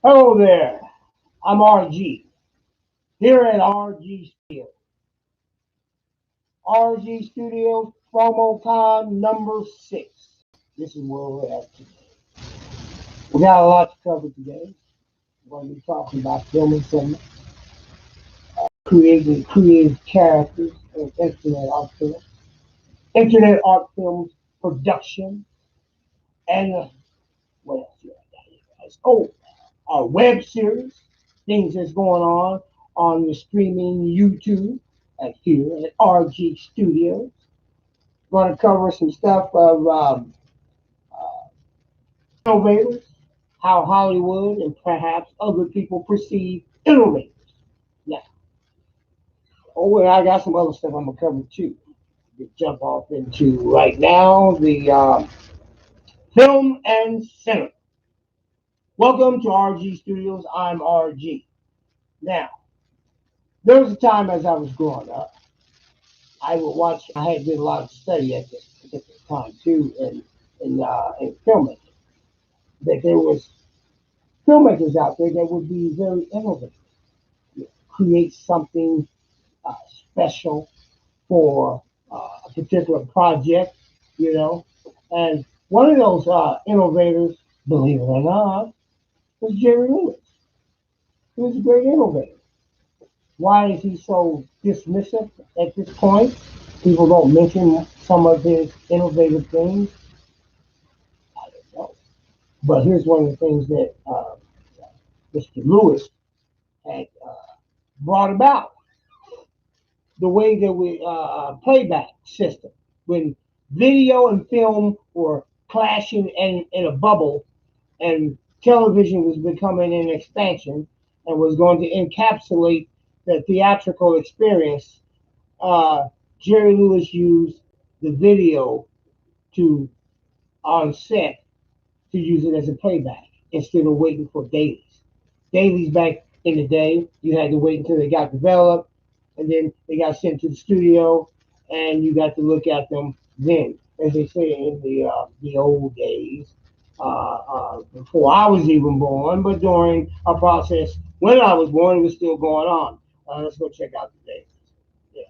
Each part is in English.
Hello there, I'm RG, here at RG Studios. RG Studios promo con number 6. This is where we're at today. We got a lot to cover today. We're going to be talking about filming some creating creative characters and internet art films production, and what else do I got here, guys? Oh, our web series, things that's going on the streaming YouTube at here at RG Studios. Going to cover some stuff of uh, innovators, how Hollywood and perhaps other people perceive innovators. Now, oh, and I got some other stuff I'm gonna cover too. To jump off into right now the film and cinema. Welcome to RG Studios. I'm RG. Now, there was a time as I was growing up, I would watch. I had did a lot of study at this time too, in filmmaking. That there was filmmakers out there that would be very innovative, create something special for a particular project, you know. And one of those innovators, believe it or not, was Jerry Lewis. He was a great innovator. Why is he so dismissive at this point? People don't mention some of his innovative things. I don't know. But here's one of the things that Mr. Lewis had brought about: the way that we playback system when video and film were clashing in a bubble, and television was becoming an expansion and was going to encapsulate the theatrical experience. uh, Jerry Lewis used the video to on set to use it as a playback instead of waiting for dailies. Dailies back in the day, you had to wait until they got developed, and then they got sent to the studio, and you got to look at them then, as they say in the old days, before I was even born, but during a process when I was born, it was still going on. Let's go check out the days. Yeah.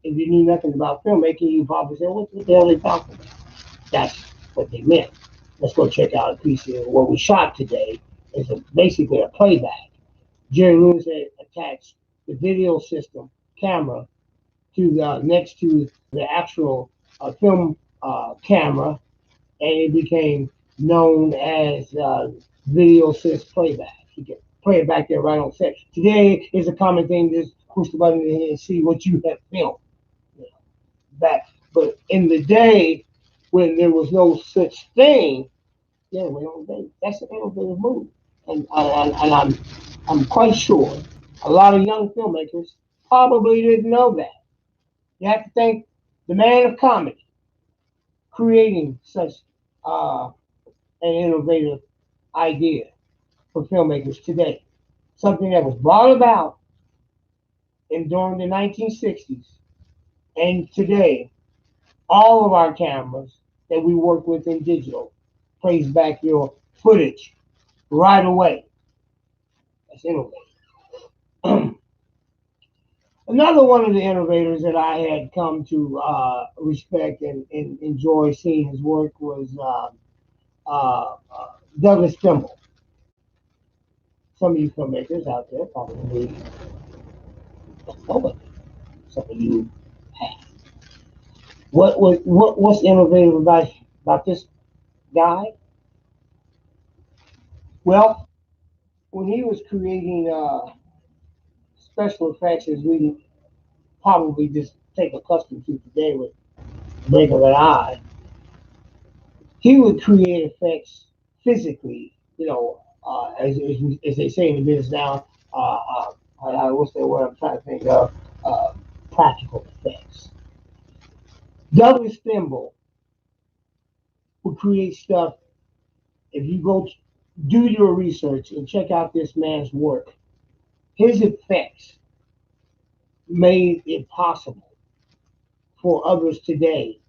If you knew nothing about filmmaking, you probably say, what the hell are they talking about? That's what they meant. Let's go check out a piece of what we shot today. Is basically a playback. Jerry Lewis had attached the video system camera to the next to the actual film camera, and it became known as video assist playback. You can play it back there right on set. Today is a common thing. Just push the button and see what you have filmed. You know, back, but in the day when there was no such thing, yeah, that's an innovative move, and I'm quite sure a lot of young filmmakers probably didn't know that. You have to thank the man of comedy creating such uh, an innovative idea for filmmakers today. Something that was brought about in during the 1960s, and today all of our cameras that we work with in digital plays back your footage right away. That's innovative. Another one of the innovators that I had come to respect and enjoy seeing his work was Douglas Trimble. Some of you filmmakers out there probably don't know it. Some of you have. What's innovative about this guy? Well, when he was creating special effects, as we probably just take accustomed to today with blink of an eye, he would create effects physically, as they say in the business now, what's the word I'm trying to think of? Uh, Practical effects. Douglas Thimble would create stuff. If you go do your research and check out this man's work, his effects made it possible for others today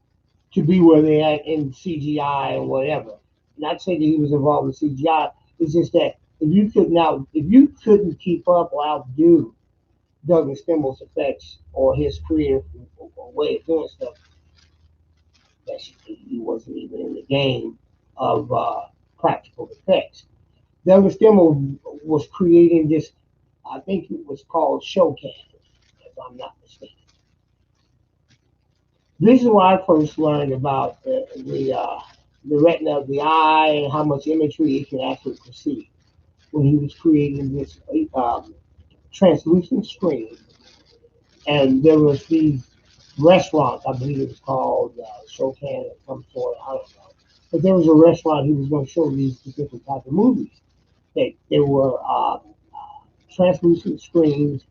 to be where they are in CGI or whatever. Not saying that he was involved in CGI. It's just that if you couldn't keep up or outdo Douglas Stimmel's effects or his creative way of doing stuff, that he wasn't even in the game of practical effects. Douglas Stimmel was creating this, I think it was called show canvas, if I'm not mistaken. This is where I first learned about the retina of the eye and how much imagery it can actually perceive. When he was creating this translucent screen, and there was these restaurants, I believe it was called Shokan of some sort, I don't know. But there was a restaurant he was going to show these different types of movies. They were translucent screens,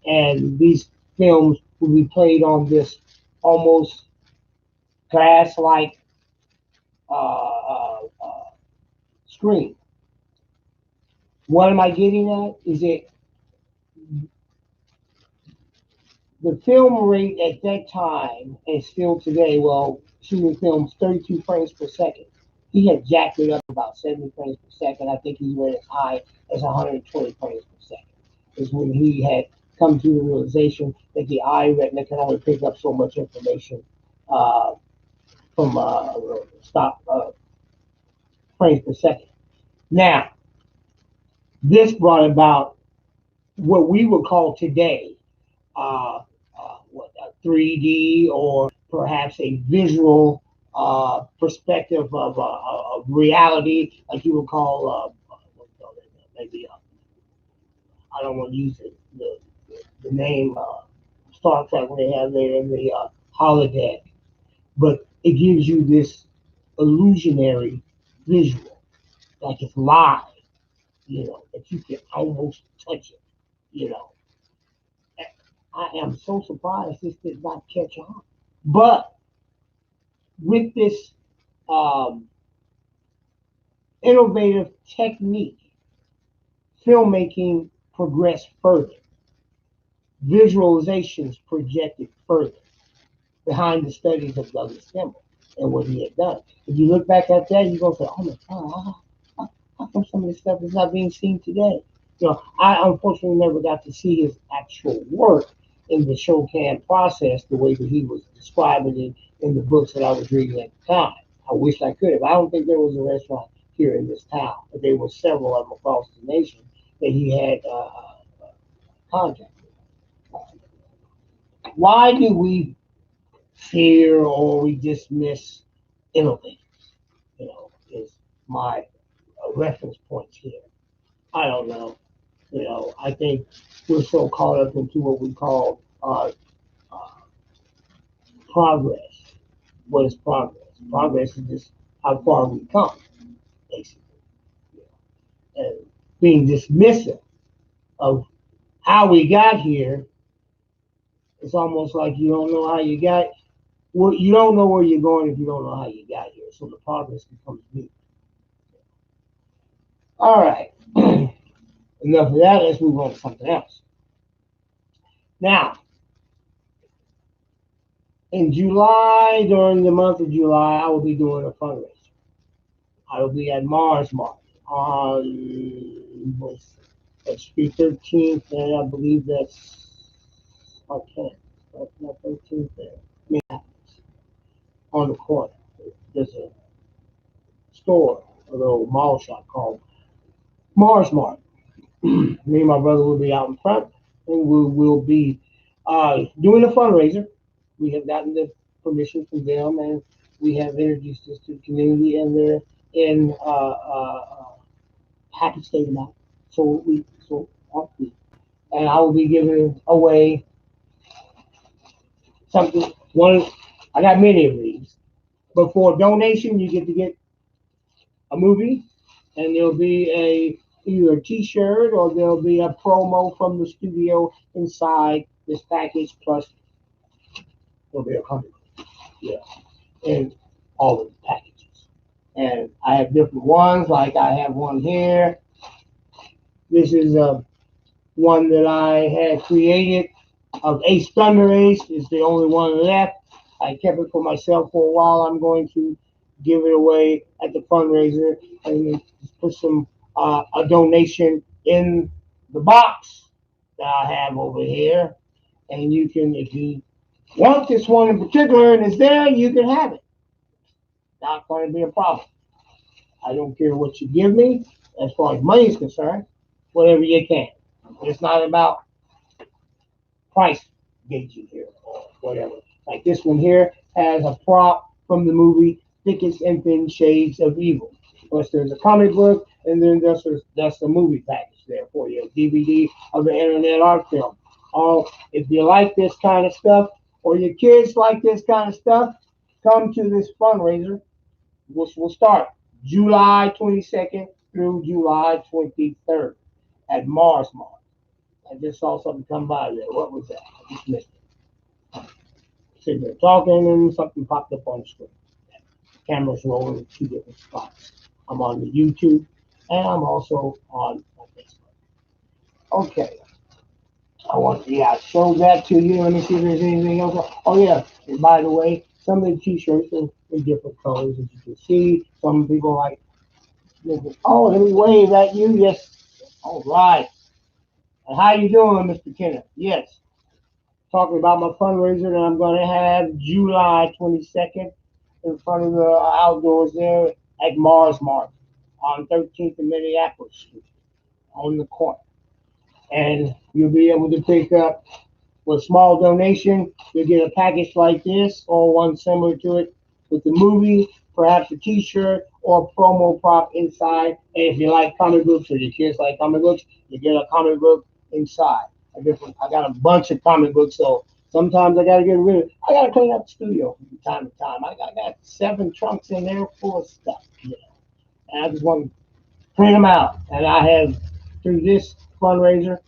and these films would be played on this almost glass-like screen. What am I getting at? Is it the film rate at that time and still today? Well, shooting films 32 frames per second. He had jacked it up about 70 frames per second. I think he went as high as 120 frames per second. Is when he had come to the realization that the eye retina can only pick up so much information uh, from stop frames per second. Now, this brought about what we would call today what, 3D or perhaps a visual perspective of reality, like you would call maybe I don't want to use the name Star Trek when they have there in the holodeck, but it gives you this illusionary visual, like it's live, that you can almost touch it, you know. I am so surprised this did not catch on. But with this um, innovative technique, filmmaking progressed further, visualizations projected further behind the studies of Douglas Campbell and what he had done. If you look back at that, you're going to say, oh my God, how come some of this stuff is not being seen today? I unfortunately never got to see his actual work in the Shokan process the way that he was describing it in the books that I was reading at the time. I wish I could have. I don't think there was a restaurant here in this town, but there were several of them across the nation that he had contact with. Why do we fear or we dismiss innovators? Is my reference points here. I don't know. I think we're so caught up into what we call uh, progress. What is progress? Progress is just how far we come, basically. And being dismissive of how we got here, it's almost like you don't know how you got. Well, you don't know where you're going if you don't know how you got here. So the progress becomes mute. All right. Enough of that. Let's move on to something else. Now, in July, during the month of July, I will be doing a fundraiser. I will be at Mars Market on that Street 13th, and I believe that's okay. That's not 13th there. Minneapolis, on the corner. There's a store, a little mall shop called Mars Market. Me and my brother will be out in front, and we will be doing a fundraiser. We have gotten the permission from them, and we have introduced this to the community, and they're in happy state about it. So are we. And I will be giving away something. I got many of these, but for a donation, you get a movie, and there'll be either a T-shirt or there'll be a promo from the studio inside this package. Plus, there'll be a company, yeah, in all of the packages. And I have different ones. Like I have one here. This is one that I had created of Ace Thunder Ace. Is the only one left. I kept it for myself for a while. I'm going to give it away at the fundraiser and just put some a donation in the box that I have over here, and you can, if you want this one in particular and it's there, you can have it. Not going to be a problem. I don't care what you give me as far as money is concerned, whatever you can. It's not about price gauging here or whatever. Like this one here has a prop from the movie Thickest and Thin Shades of Evil. Plus, there's a comic book, and then that's the movie package there for you, a DVD of the Internet art film. If you like this kind of stuff, or your kids like this kind of stuff, come to this fundraiser. We'll start July 22nd through July 23rd at Mars Mart. I just saw something come by there. What was that? I just missed it. Sitting there talking, and something popped up on the screen. Camera's rolling in two different spots. I'm on the YouTube, and I'm also on my Facebook. Okay. I showed that to you. Let me see if there's anything else. Oh, yeah. And by the way, some of the t-shirts are in different colors, as you can see. Some people like, oh, let me wave at you. Yes. All right. And how you doing, Mr. Kenneth? Yes. Talking about my fundraiser that I'm going to have July 22nd in front of the outdoors there at Mars Mart on 13th and Minneapolis Street on the corner. And you'll be able to pick up with a small donation. You'll get a package like this or one similar to it with the movie, perhaps a t-shirt or a promo prop inside. And if you like comic books or your kids like comic books, you get a comic book inside. I got a bunch of comic books, so sometimes I got to get rid of. I got to clean up the studio from time to time. I got 7 trunks in there full of stuff, and I just want to clean them out. And I have, through this fundraiser,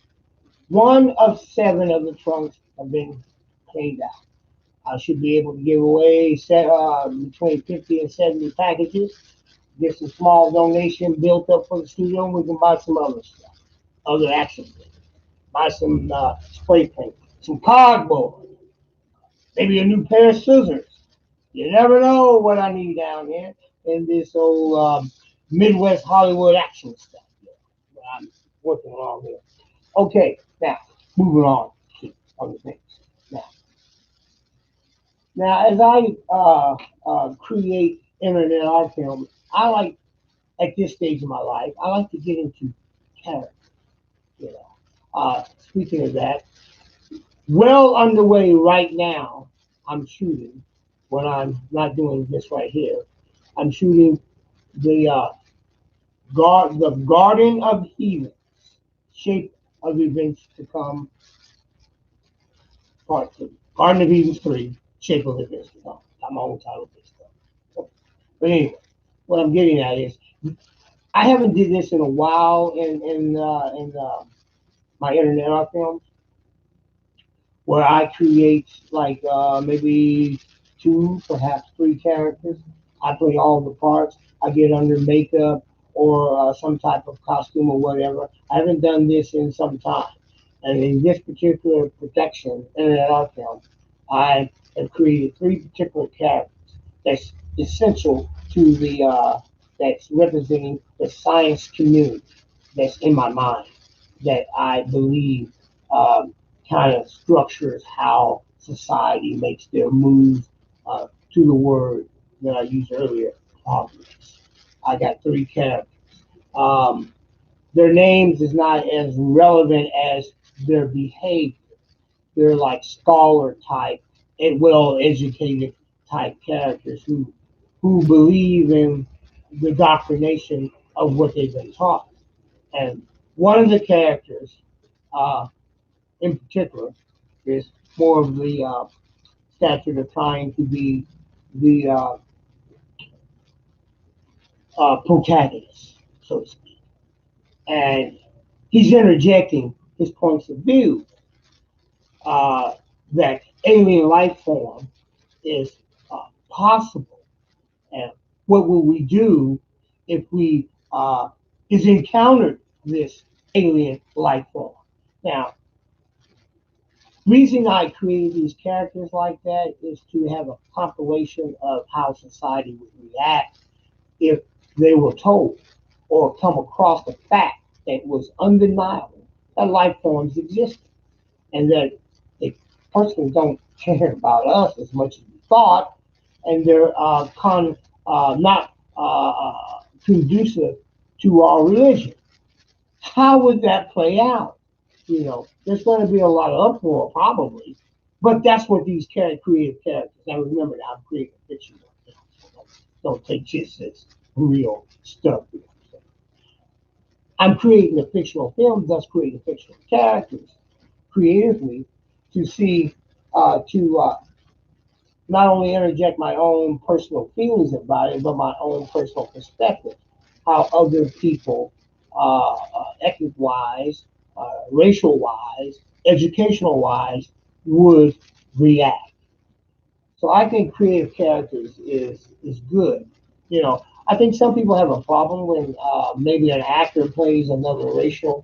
1 of 7 of the trunks have been cleaned out. I should be able to give away between 50 and 70 packages. Get some small donation built up for the studio, and we can buy some other stuff, other action things. Buy some spray paint, some cardboard, maybe a new pair of scissors. You never know what I need down here in this old Midwest Hollywood action stuff that I'm working on here. Okay, now moving on to other things. Now, as I create internet art film, I like at this stage of my life, I like to get into character. You know, speaking of that, well underway right now. I'm shooting when I'm not doing this right here. I'm shooting the the Garden of Healing, Shape of Events to Come, Part 2. Garden of Eden 3, Shape of Events to Come. I'm on title of this stuff. But anyway, what I'm getting at is I haven't did this in a while in my internet art films, where I create like maybe 2, perhaps 3 characters. I play all the parts. I get under makeup or some type of costume or whatever. I haven't done this in some time. And in this particular production, internet art film, I have created 3 particular characters that's essential to that's representing the science community that's in my mind that I believe um, kind of structures how society makes their moves to the word that I used earlier, progress. I got 3 characters. Um, their names is not as relevant as their behavior. They're like scholar type and well educated type characters who believe in the doctrination of what they've been taught. And one of the characters, uh, in particular, is more of the stature of trying to be the protagonist, so to speak. And he's interjecting his points of view that alien life form is possible. And what will we do if we is encountered this alien life form? Now, reason I created these characters like that is to have a compilation of how society would react if they were told. or come across the fact that was undeniable that life forms exist and that they personally don't care about us as much as we thought, and they're not conducive to our religion. How would that play out? There's going to be a lot of uproar probably, but that's what these creative characters. Now remember that I'm creating fiction. Don't take shit as real stuff. I'm creating a fictional film, thus creating fictional characters creatively to see to not only interject my own personal feelings about it, but my own personal perspective, how other people, ethnic wise, racial wise, educational wise, would react. So I think creative characters is good. I think some people have a problem when maybe an actor plays another racial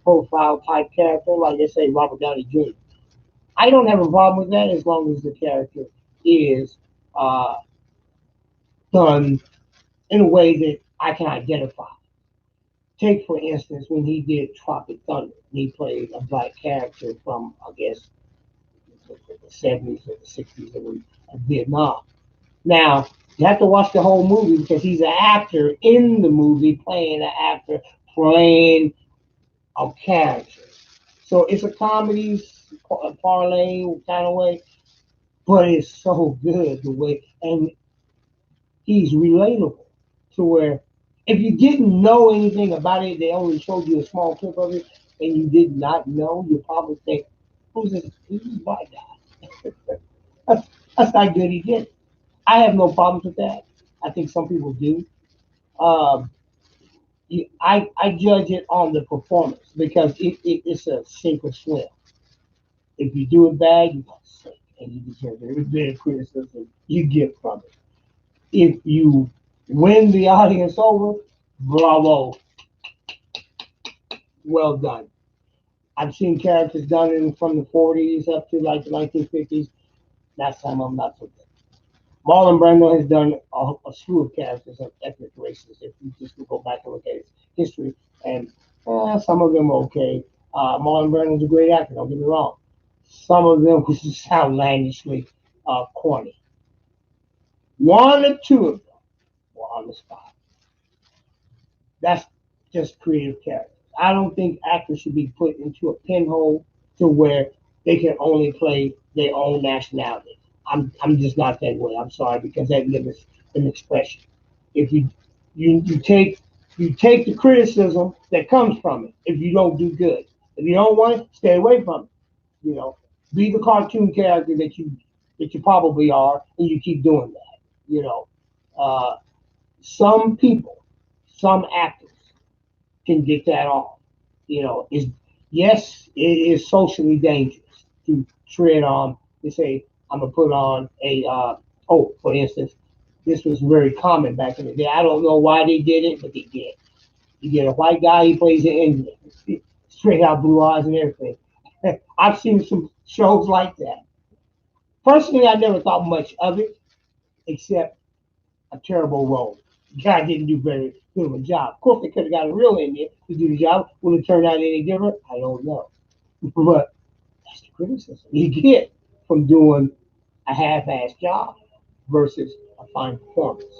profile type character, like they say Robert Downey Jr. I don't have a problem with that as long as the character is uh, done in a way that I can identify. Take, for instance, when he did Tropic Thunder, he played a black character from, I guess, the 70s or the 60s of Vietnam. Now, you have to watch the whole movie because he's an actor in the movie playing an actor playing a character. So it's a comedy parlay kind of way, but it's so good the way, and he's relatable to where if you didn't know anything about it, they only showed you a small clip of it, and you did not know, you probably think, who's this white guy? That's, that's how good he did. I have no problems with that. I think some people do. Um, I judge it on the performance because it's a sink or swim. If you do it bad, you got to sink, and you deserve every bit of criticism you get from it. If you win the audience over, bravo, well done. I've seen characters done in from the 40s up to like the 1950s. That's some of them not so good. Marlon Brando has done a slew of characters of ethnic races. If you just go back and look at his history, and some of them are okay. Marlon Brando is a great actor. Don't get me wrong. Some of them was just outlandishly corny. One or two of them were on the spot. That's just creative character. I don't think actors should be put into a pinhole to where they can only play their own nationality. I'm just not that way. I'm sorry because that limits an expression. If you take the criticism that comes from it. If you don't do good, if you don't want it, stay away from it. You know, be the cartoon character that you probably are, and you keep doing that. You know, uh, some people, some actors can get that off. Is yes, it is socially dangerous to tread on. To say I'm gonna put on a for instance, this was very common back in the day. I don't know why they did it, but they did. You get a white guy, he plays an Indian, straight out blue eyes and everything. I've seen some shows like that. Personally, I never thought much of it, except a terrible role. The guy didn't do very good of a job. Of course, they could have got a real Indian to do the job. Would it turn out any different? I don't know. But that's the criticism you get from doing a half-assed job versus a fine performance.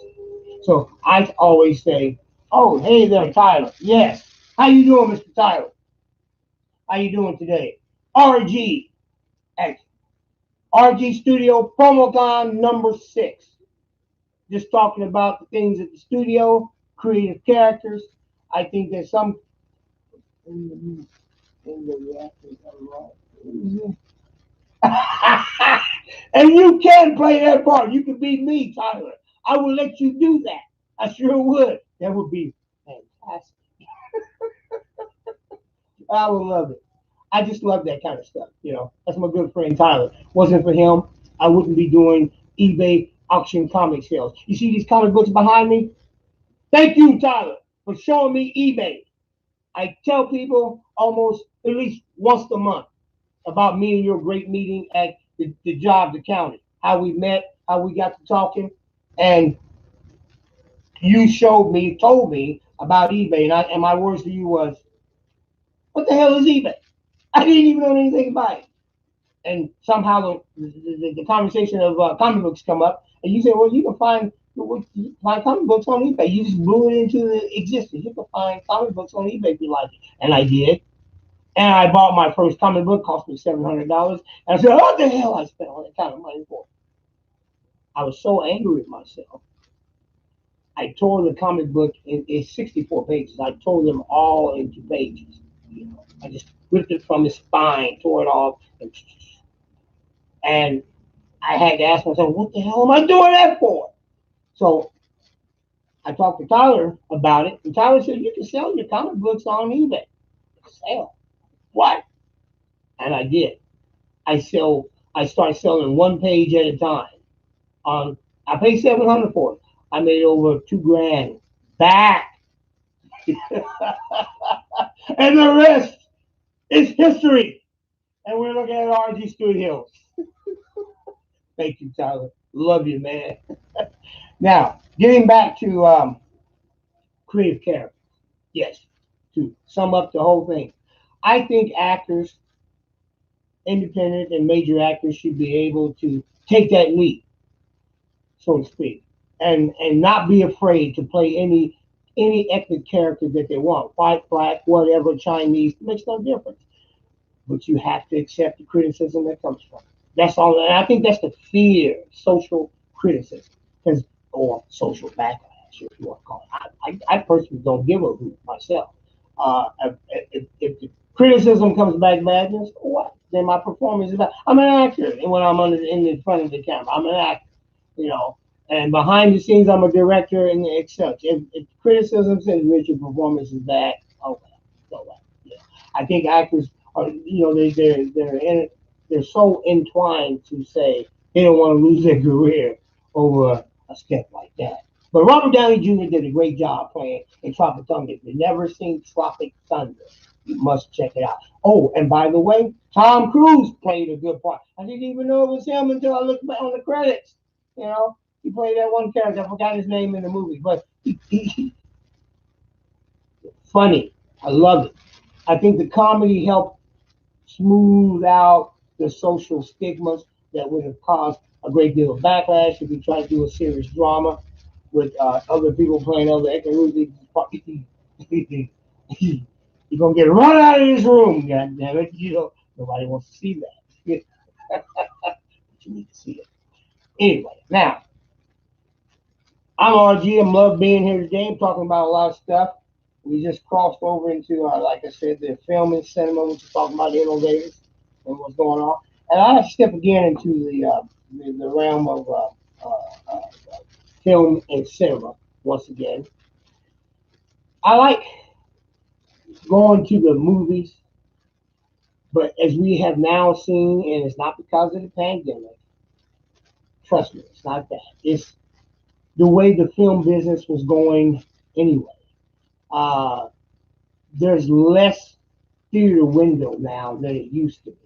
So I always say, "Oh, hey there, Tyler. Yes, how you doing, Mr. Tyler? How you doing today? RG at RG Studio PromoCon number 6. Just talking about the things at the studio, creative characters. I think there's some in the reactors and you can play that part. You can be me, Tyler. I will let you do that. I sure would. That would be fantastic. I would love it. I just love that kind of stuff. That's my good friend Tyler. Wasn't for him, I wouldn't be doing eBay auction comic sales. You see these comic books behind me? Thank you, Tyler, for showing me eBay. I tell people almost at least once a month about me and your great meeting at the job, the county, how we met, how we got to talking, and you told me about eBay, and my words to you was, "What the hell is eBay?" I didn't even know anything about it. And somehow the conversation of comic books come up, and you say, "Well, you can find comic books on eBay." You just blew it into existence. You can find comic books on eBay if you like it, and I did. And I bought my first comic book, cost me $700. And I said, "What the hell I spent all that kind of money for?" I was so angry with myself. I tore the comic book in 64 pages. I tore them all into pages. I just ripped it from the spine, tore it off, and I had to ask myself, "What the hell am I doing that for?" So I talked to Tyler about it, and Tyler said, "You can sell your comic books on eBay." Sell what? And I did. I sell. I started selling one page at a time. I paid 700 for it. I made over 2 grand back, and the rest is history. And we're looking at RG Studios. Thank you, Tyler. Love you, man. Now, getting back to creative character. Yes, to sum up the whole thing, I think actors, independent and major actors, should be able to take that leap, so to speak, and not be afraid to play any ethnic character that they want, white, black, whatever, Chinese, it makes no difference. But you have to accept the criticism that comes from it. That's all, and I think that's the fear, social criticism, because or social backlash, if you want to call it. I personally don't give a hoot myself. If the criticism comes back badness, what? Then my performance is bad. I'm an actor, and when I'm in the front of the camera, I'm an actor, you know. And behind the scenes, I'm a director and such. If criticism says that your performance is bad, okay, so what? Yeah. I think actors are, they're so entwined to say they don't want to lose their career over a step like that. But Robert Downey Jr. did a great job playing in Tropic Thunder. If you've never seen Tropic Thunder, you must check it out. Oh, and by the way, Tom Cruise played a good part. I didn't even know it was him until I looked back on the credits. You know, he played that one character. I forgot his name in the movie, but he funny. I love it. I think the comedy helped smooth out the social stigmas that would have caused a great deal of backlash if you try to do a serious drama with other people playing other actors. You're gonna get run out of this room, god damn it. Nobody wants to see that. But you need to see it. Anyway, now I'm RG. I'm love being here today. I'm talking about a lot of stuff. We just crossed over into, like I said, the film and cinema, which is talking about the innovators and what's going on. And I have to step again into the realm of film and cinema once again. I like going to the movies, but as we have now seen, and it's not because of the pandemic, trust me, it's not that. It's the way the film business was going anyway. Uh, there's less theater window now than it used to be.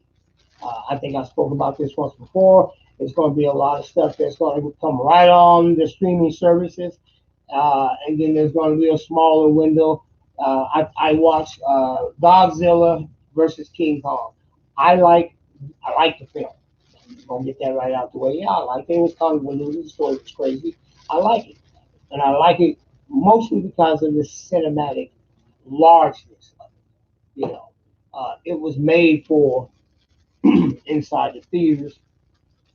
I think I spoke about this once before. There's going to be a lot of stuff that's going to come right on the streaming services, and then there's going to be a smaller window. I watched Godzilla versus King Kong. I like I like the film. I'm gonna get that right out the way. Yeah, I like it. It was convoluted. The story was crazy. I like it, and I like it mostly because of the cinematic largeness of it. It was made for inside the theaters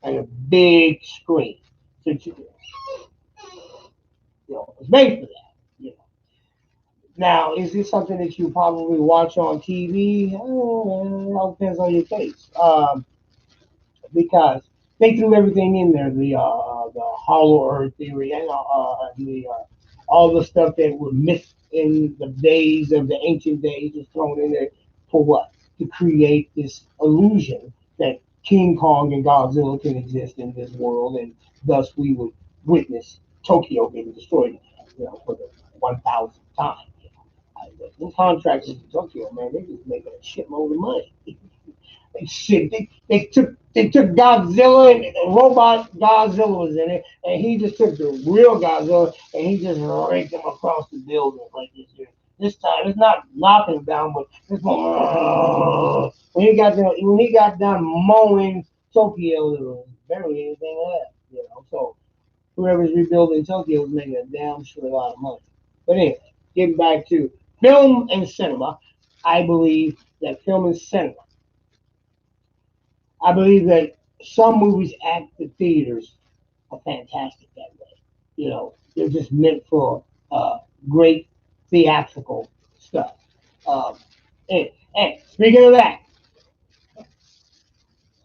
and a big screen. So, it's made for that. Now, is this something that you probably watch on TV? It all depends on your taste. Because they threw everything in there, the hollow earth theory and the all the stuff that were missed in the days of the ancient days is thrown in there for what? To create this illusion that King Kong and Godzilla can exist in this world, and thus we would witness Tokyo being destroyed, for the 1,000th time. The contractors in Tokyo, man, they just making a shitload of money. Shit, they took Godzilla and robot Godzilla was in it, and he just took the real Godzilla and he just raked him across the building like this here. This time it's not knocking him down, but it's going. When he got done mowing Tokyo, there was barely anything left. So whoever's rebuilding Tokyo was making a damn sure lot of money. But anyway, getting back to film and cinema, I believe that film and cinema I believe that some movies at the theaters are fantastic that way. They're just meant for great theatrical stuff. Um, and speaking of that,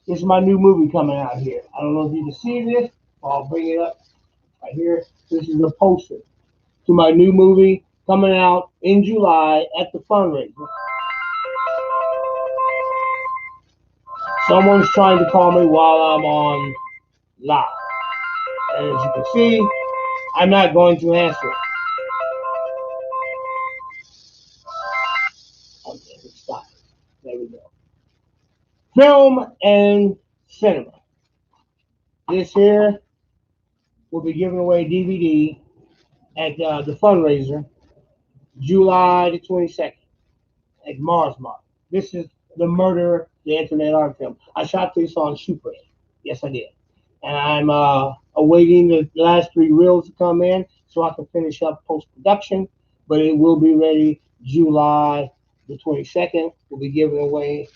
this is my new movie coming out here. I don't know if you can see this. I'll bring it up right here. This is the poster to my new movie coming out in July at the fundraiser. Someone's trying to call me while I'm on live. And as you can see, I'm not going to answer it. Okay, stop. There we go. Film and cinema. This here will be giving away DVD at the fundraiser July the 22nd at Mars Mark. This is The Murder, the Internet Art Film. I shot this on Super 8. Yes, I did. And I'm awaiting the last 3 reels to come in so I can finish up post-production. But it will be ready July the 22nd. We'll be giving away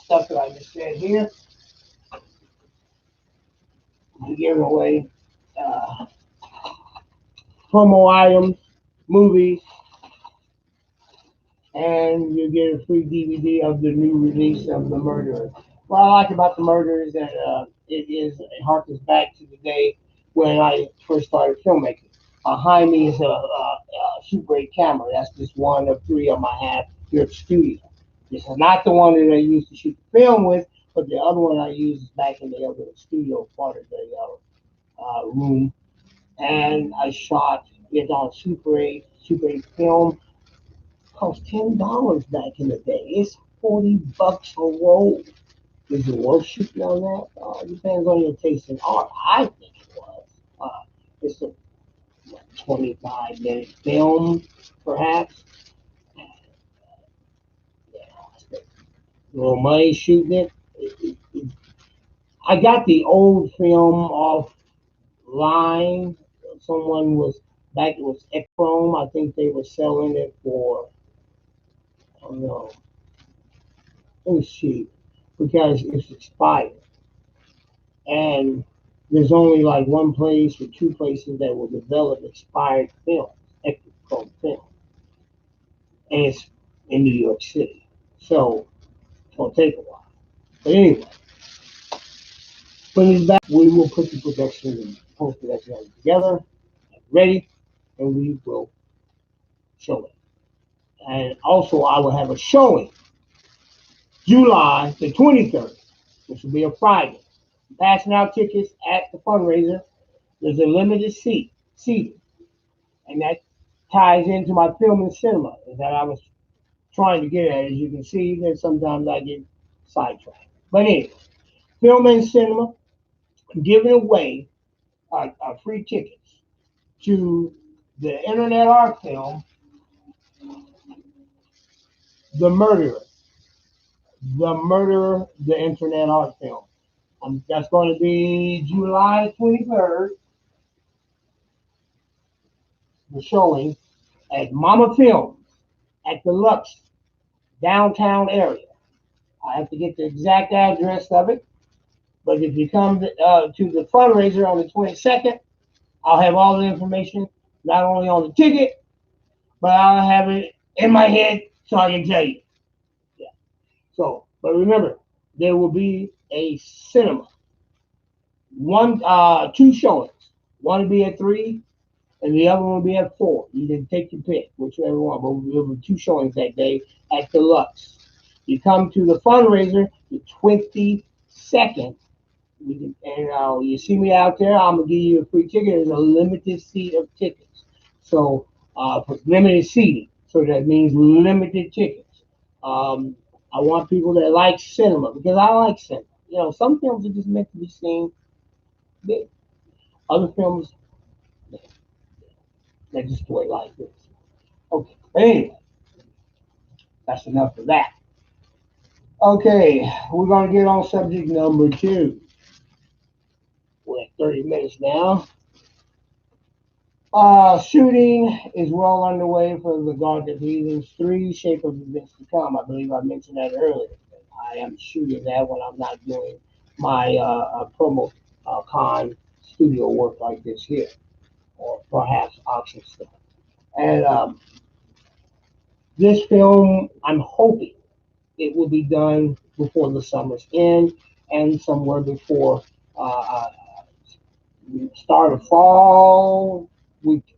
stuff that I just said here. We'll be giving away uh, promo items, movies, and you get a free DVD of the new release of The Murderer. What I like about The Murderer is that it harkens back to the day when I first started filmmaking. Behind me is a Super 8 camera. That's just one of 3 of my have here at the studio. This is not the one that I used to shoot the film with, but the other one I used is back in the other studio part of the room. And I shot it on Super 8 film. Cost $10 back in the day. It's $40 a roll. Is it worth shooting on that? It depends on your taste in art. I think it was. It's a 25-minute film, perhaps. Yeah, I spent a little money shooting it. I got the old film offline. Someone was back. It was Chrome. I think they were selling it for. I don't know. It was cheap because it's expired. And there's only like one place or 2 places that will develop expired film, called film, and it's in New York City. So it's gonna take a while. But anyway, when it's back, we will put the production and post production together, ready, and we will show it. And also, I will have a showing July the 23rd, which will be a Friday. I'm passing out tickets at the fundraiser. There's a limited seating. And that ties into my film and cinema that I was trying to get at. As you can see, that sometimes I get sidetracked. But anyway, film and cinema giving away free tickets to the Internet Art Film, The Murderer. The Murderer, the Internet Art Film. That's going to be July 23rd, the showing at Mama Films at the Lux downtown area. I have to get the exact address of it. But if you come to the fundraiser on the 22nd, I'll have all the information, not only on the ticket, but I'll have it in my head so I can tell you. Yeah. So, but remember, there will be a cinema. 2 showings. One will be at 3, and the other one will be at 4. You can take your pick, whichever one. But there will be 2 showings that day at the Lux. You come to the fundraiser the 22nd. You see me out there, I'm gonna give you a free ticket. There's a limited seat of tickets, so for limited seating, so that means limited tickets. I want people that like cinema because I like cinema. You know, some films are just meant to be seen big. Other films, they just play like this. Okay. Anyway, that's enough of that. Okay, we're gonna get on subject number two. We're at 30 minutes now. Shooting is well underway for the Garden of Heathens 3 Shape of Events to Come. I believe I mentioned that earlier. I am shooting that when I'm not doing my promo con studio work like this here, or perhaps auction stuff. And this film, I'm hoping it will be done before the summer's end and somewhere before start of fall.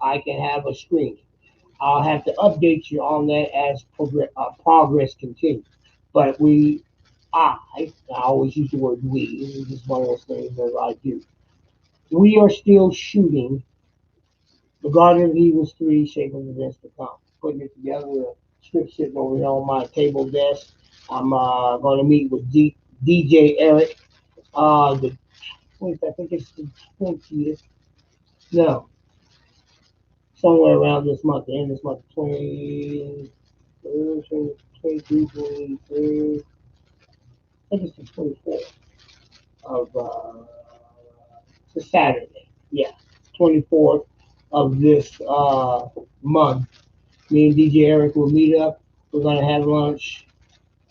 I can have a screening. I'll have to update you on that as progress continues. But I always use the word we. This is just one of those things that I do. We are still shooting the Guardian of Evil's 3 Shape of Events to Come. Putting it together, the script sitting over here on my table desk. I'm going to meet with DJ Eric. The 20th, I think it's the 20th. No, somewhere around this month, the end of this month, 20, 22, 23. I think it's the 24th of it's a Saturday. Yeah, 24th of this month. Me and DJ Eric will meet up. We're gonna have lunch.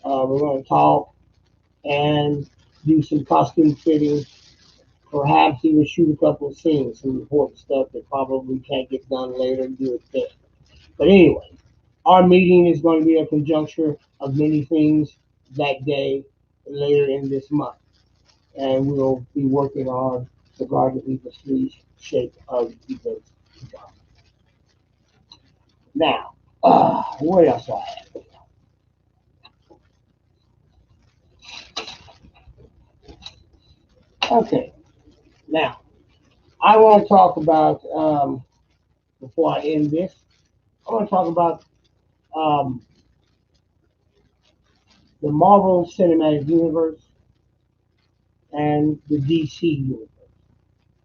We're gonna talk and do some costume fitting. Perhaps even shoot a couple of scenes, some important stuff that probably can't get done later and do it then. But anyway, our meeting is going to be a conjuncture of many things that day later in this month. And we'll be working on the Garden of Eagles 3 Shape of Events. Now, what else I have? Okay, now, I want to talk about, before I end this, I want to talk about um, the Marvel Cinematic Universe and the DC Universe.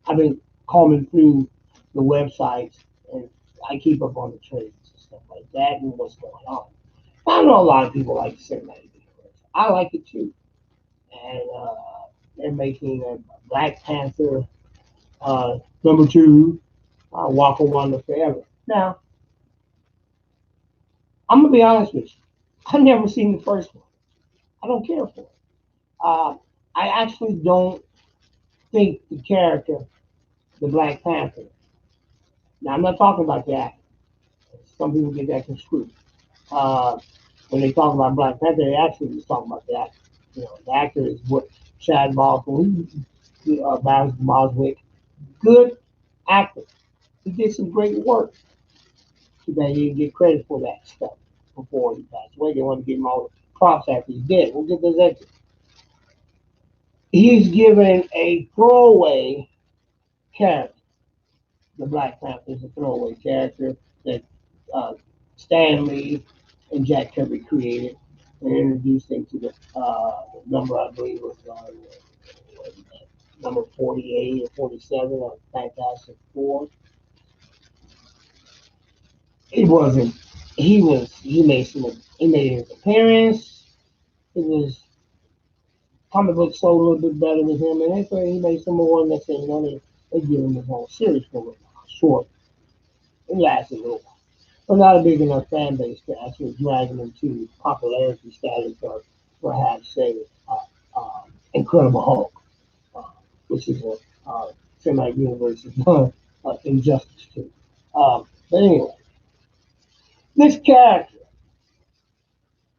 I've been combing through the websites and I keep up on the trades and stuff like that and what's going on. I know a lot of people like the cinematic universe. I like it too. And they're making a Black Panther number two, Walker Wonder Forever. Now, I'm gonna be honest with you. I've never seen the first one. I don't care for it. Uh, I actually don't think the character, the Black Panther. Now, I'm not talking about the actor. Some people get that construed. Uh, when they talk about Black Panther, they actually just talking about the actor. You know, the actor is what Chad Boswell, Barry Boswick, good actor. He did some great work. Too bad he didn't get credit for that stuff before he passed away. They want to give him all the props after he's dead. We'll get those extra. He's given a throwaway character. The Black Panther is a throwaway character that uh, Stan Lee and Jack Kirby created and introduced him to the number, I believe, was number 48 or 47 of Fantastic Four. It wasn't. He was. He made some. He made his appearance. It was comic book sold a little bit better with him, and after he made some more. And they said, you know, they give him his whole series for it. Short. It lasted a little while. But not a big enough fan base to actually drag him into popularity status or perhaps say Incredible Hulk, uh, which is a semi universe injustice to. But anyway, this character.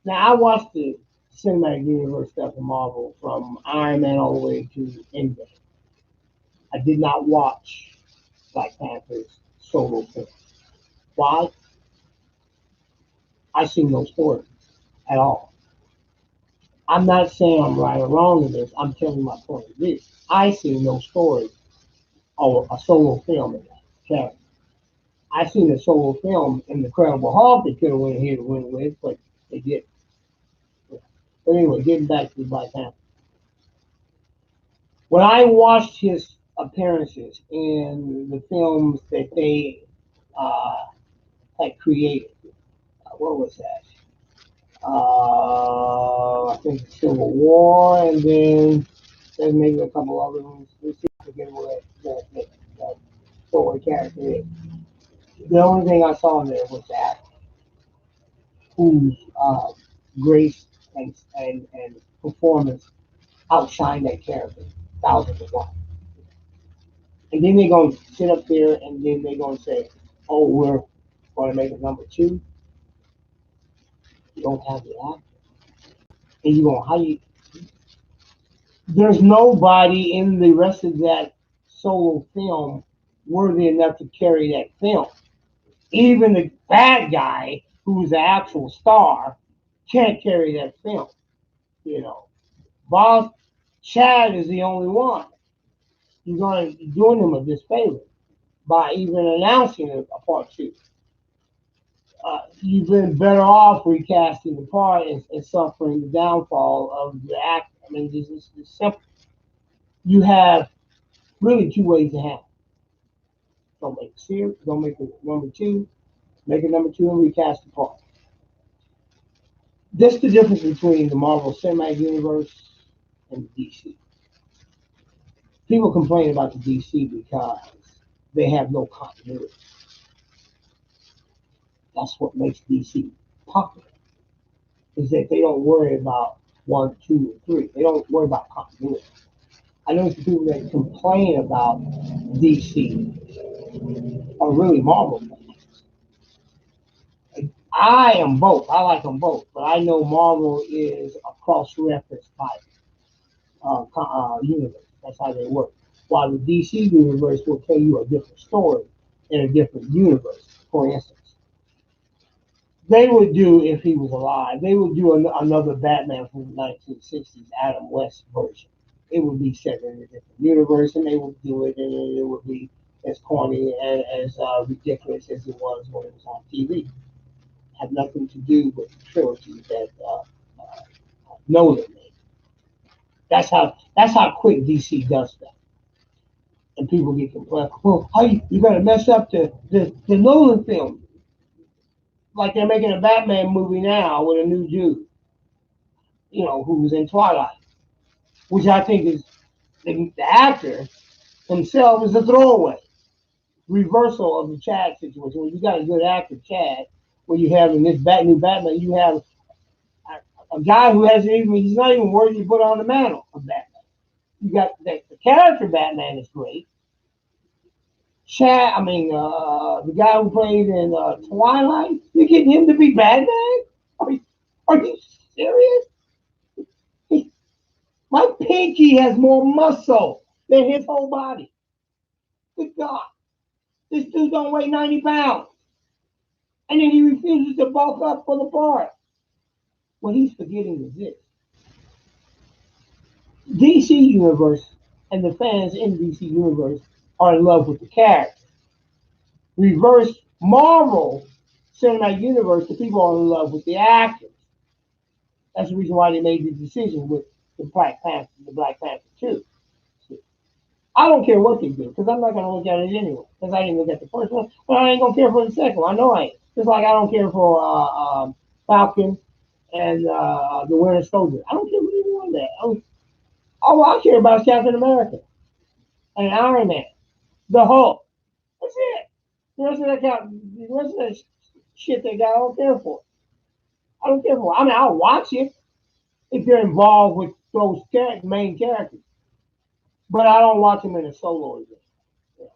Now I watched the cinematic universe stuff in Marvel from Iron Man all the way to Endgame. I did not watch Black Panther's solo film. Why? I see no story at all. I'm not saying I'm right or wrong in this. I'm telling my point of view. I see no story or a solo film in that character. I seen a solo film in the Incredible Hulk they could have went here to win with, but they didn't. But anyway, getting back to Black Panther. When I watched his appearances in the films that they uh, had created, what was that? I think Civil War, and then there's maybe a couple other ones. Let's see if I can get what that story character is. The only thing I saw in there was that whose grace and performance outshine that character thousands of times. And then they're going to sit up there and then they're going to say, oh, we're going to make it number two. You don't have the actor. And you're going, how you. There's nobody in the rest of that solo film worthy enough to carry that film. Even the bad guy, who's the actual star, can't carry that film. You know, Boss Chad is the only one. You're going to be doing him a disfavor by even announcing a part two. You've been better off recasting the part and suffering the downfall of the actor. I mean, this is simple. You have really two ways to handle it. Don't make it serious. Don't make it number two. Make it number two and recast the part. That's the difference between the Marvel Cinematic Universe and the DC. People complain about the DC because they have no continuity. That's what makes DC popular. Is that they don't worry about one, two, and three. They don't worry about continuity. I know the people that complain about DC are really Marvel fans. I am both. I like them both, but I know Marvel is a cross-reference type universe. That's how they work. While the DC universe will tell you a different story in a different universe. For instance, they would do, if he was alive, they would do another Batman from the 1960s, Adam West version. It would be set in a different universe, and they would do it, and it would be as corny and as ridiculous as it was when it was on TV. Had nothing to do with the trilogy that Nolan made. That's how quick DC does that. And people get complaining, well, how you gonna mess up the Nolan film? Like they're making a Batman movie now with a new dude, who's in Twilight, which I think is the actor himself is a throwaway reversal of the Chad situation. When you got a good actor, Chad, when you have in this new Batman, you have a guy who hasn't even, he's not even worthy to put on the mantle of Batman. You got the character Batman is great. Chad, the guy who played in Twilight, you're getting him to be Batman? Are you serious? He, my pinky has more muscle than his whole body. Good God. This dude don't weigh 90 pounds. And then he refuses to bulk up for the part. What he's forgetting is this. DC Universe and the fans in DC Universe are in love with the character. Reverse Marvel Cinematic Universe, the people are in love with the actors. That's the reason why they made the decision with the Black Panther 2. I don't care what they do, because I'm not going to look at it anyway, because I didn't look at the first one, but I ain't going to care for the second one. I know I ain't. Just like I don't care for Falcon and the Winter Soldier. I don't care what either one of that. All I care about is Captain America and Iron Man, the Hulk. That's it. The rest of that shit they got, I don't care for. I don't care for. I mean, I'll watch it if you're involved with those main characters, but I don't watch them in a solo event. Yeah.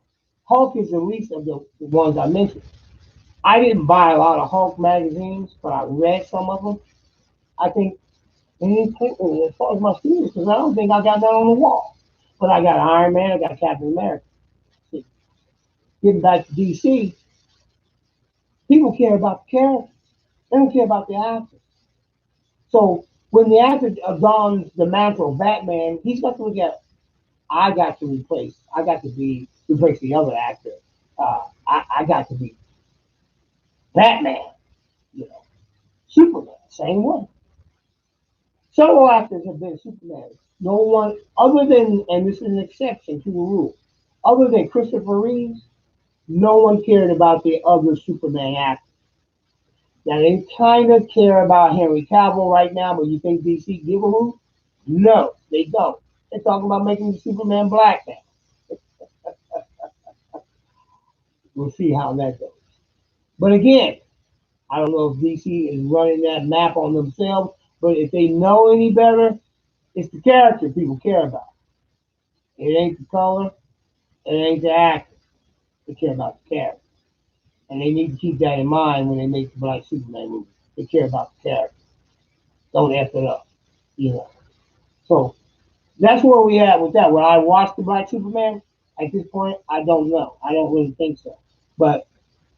Hulk is the least of the ones I mentioned. I didn't buy a lot of Hulk magazines, but I read some of them. I think they didn't click with me as far as my students, because I don't think I got that on the wall. But I got Iron Man, I got Captain America. See, getting back to DC, people care about the characters. They don't care about the actors. So when the actor dons the mantle of Batman, he's got to look at, I got to replace the other actor. I got to be Batman, you know. Superman, same way. Several actors have been Superman. No one other than, and this is an exception to the rule, other than Christopher Reeves, no one cared about the other Superman actors. Now they kind of care about Henry Cavill right now, but you think DC give a hoot? No, they don't. They're talking about making Superman black now. We'll see how that goes. But again, I don't know if DC is running that map on themselves, but if they know any better, it's the character people care about. It ain't the color, it ain't the actor. They care about the character. And they need to keep that in mind when they make the Black Superman movie. They care about the character. Don't F it up, you know. So that's where we at with that. Will I watch the Black Superman? At this point, I don't know. I don't really think so. But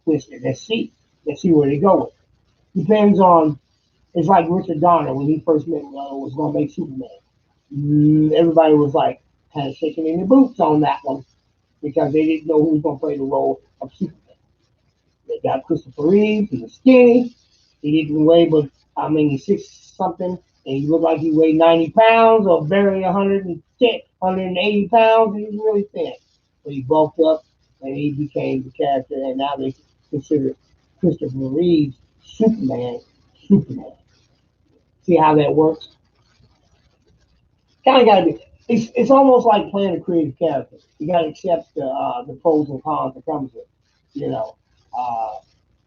let's see. Let's see where they go with it. Depends on. It's like Richard Donner when he first was going to make Superman. Everybody was like kind of shaking in their boots on that one because they didn't know who was going to play the role of Superman. They got Christopher Reeve. He was skinny. He didn't weigh, but I mean, he's six something, and he looked like he weighed 90 pounds or barely 110, 180 pounds. He was really thin. But he bulked up and he became the character, and now they consider Christopher Reeve's Superman Superman. See how that works? Kind of got to be. It's almost like playing a creative character. You got to accept the pros and cons that comes with it. You know, uh,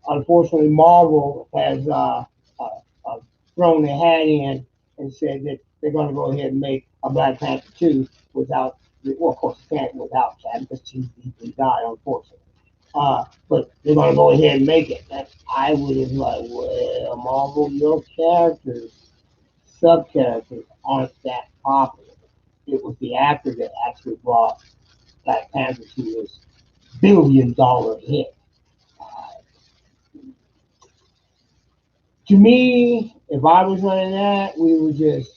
unfortunately, Marvel has uh, thrown their hat in and said that they're going to go ahead and make a Black Panther 2 without, well, of course, you can't without Chad because he died, unfortunately. But they're going to go ahead and make it. And I would have like, well, Marvel, your characters, sub characters aren't that popular. It was the actor that actually brought Black Panther to this $1 billion hit. Uh, to me, if I was running that, we would just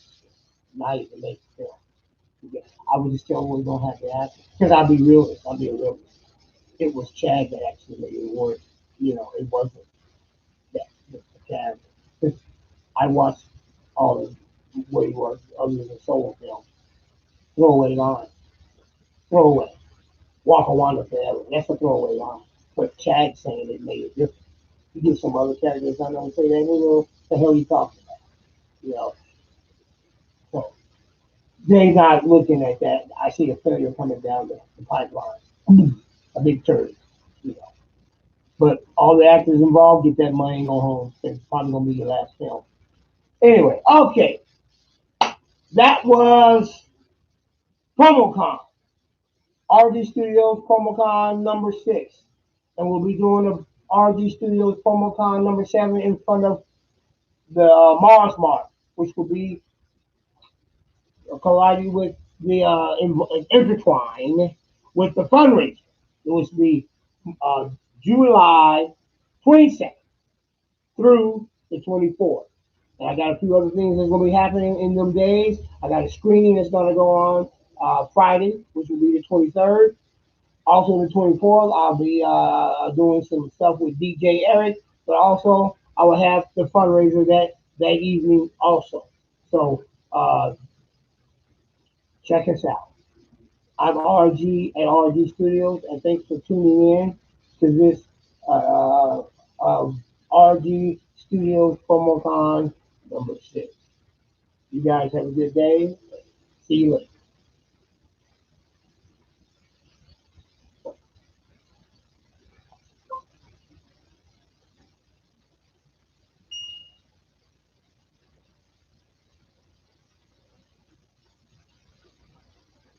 not even make the film. I would just tell them we don't have to act because I'll be realist. I'll be a realist. It was Chad that actually made it work. You know, it wasn't that the Chad. I watched all of what he was other than solo films. Throwaway line. Throwaway. Walk on Wanda forever. That's a throwaway line. But Chad saying it made it different. You get some other characters I know and say that, what the hell are you talking about? You know, so they're not looking at that. I see a failure coming down the pipeline. A big turd, you know. But all the actors involved get that money and go home. It's probably gonna be your last film. Anyway, okay. That was PromoCon. RG Studios PromoCon number 6. And we'll be doing a RG Studios PromoCon number 7 in front of the Mars Mart, which will be colliding with the intertwine with the fundraiser. It was be uh, July 22nd through the 24th. And I got a few other things that's going to be happening in them days. I got a screening that's going to go on Friday, which will be the 23rd. Also, the 24th, I'll be doing some stuff with DJ Eric, but also I will have the fundraiser that evening also. So check us out. I'm RG at RG Studios, and thanks for tuning in to this RG Studios PromoCon number 6. You guys have a good day. See you later.